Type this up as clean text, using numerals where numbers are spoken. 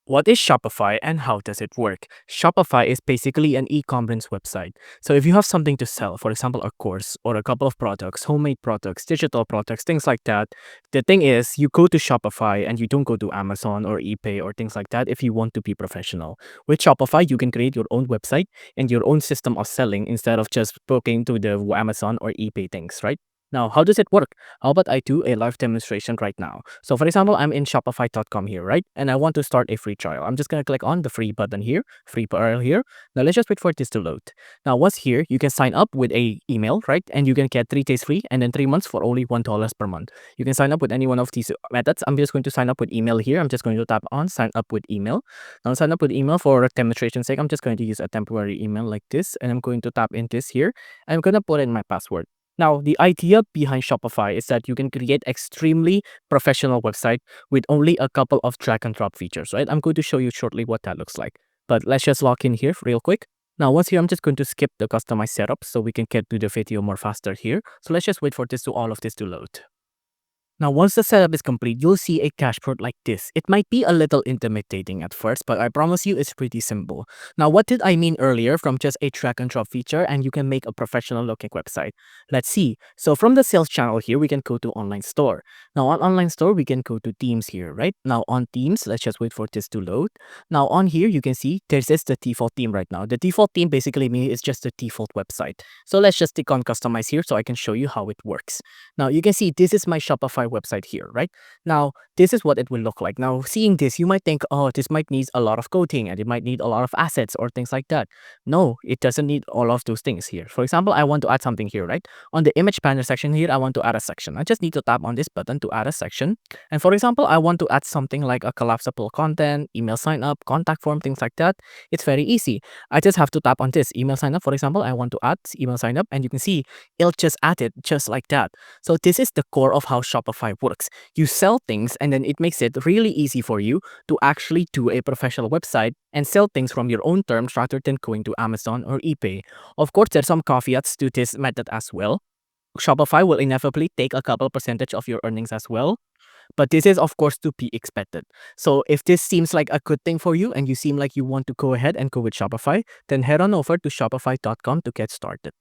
What is Shopify and how does it work? Shopify is basically an e-commerce website. So if you have something to sell, for example, a course or a couple of products, homemade products, digital products, things like that, the thing is you go to Shopify and you don't go to Amazon or eBay or things like that if you want to be professional. With Shopify, you can create your own website and your own system of selling instead of just booking to the Amazon or eBay things, right? Now, how does it work? How about I do a live demonstration right now? So for example, I'm in shopify.com here, right? And I want to start a free trial. I'm just going to click on the free button here, free trial here. Now let's just wait for this to load. Now once here, you can sign up with a email, right? And you can get 3 days free and then 3 months for only $1 per month. You can sign up with any one of these methods. I'm just going to sign up with email here. I'm just going to tap on sign up with email. Now sign up with email for demonstration's sake. I'm just going to use a temporary email like this. And I'm going to tap in this here. I'm going to put in my password. Now, the idea behind Shopify is that you can create extremely professional website with only a couple of drag and drop features, right? I'm going to show you shortly what that looks like. But let's just log in here real quick. Now, once here, I'm just going to skip the customized setup so we can get to the video more faster here. So let's just wait for all of this to load. Now, once the setup is complete, you'll see a dashboard like this. It might be a little intimidating at first, but I promise you it's pretty simple. Now, what did I mean earlier from just a drag and drop feature and you can make a professional looking website? Let's see. So from the sales channel here, we can go to online store. Now on online store, we can go to themes here, right? Now on themes, let's just wait for this to load. Now on here, you can see this is the default theme right now. The default theme basically means it's just a default website. So let's just click on customize here so I can show you how it works. Now you can see this is my Shopify website here, right? Now this is what it will look like. Now seeing this, you might think, oh, this might need a lot of coding and it might need a lot of assets or things like that. No, it doesn't need all of those things here. For example, I want to add something here, right? On the image banner section here, I want to add a section. I just need to tap on this button to add a section. And for example, I want to add something like a collapsible content, email sign up, contact form, things like that. It's very easy. I just have to tap on this email sign up. For example, I want to add email sign up and you can see it'll just add it just like that. So this is the core of how Shopify works. You sell things and then it makes it really easy for you to actually do a professional website and sell things from your own terms rather than going to Amazon or eBay. Of course, there's some caveats to this method as well. Shopify will inevitably take a couple percentage of your earnings as well. But this is of course to be expected. So if this seems like a good thing for you and you seem like you want to go ahead and go with Shopify, then head on over to shopify.com to get started.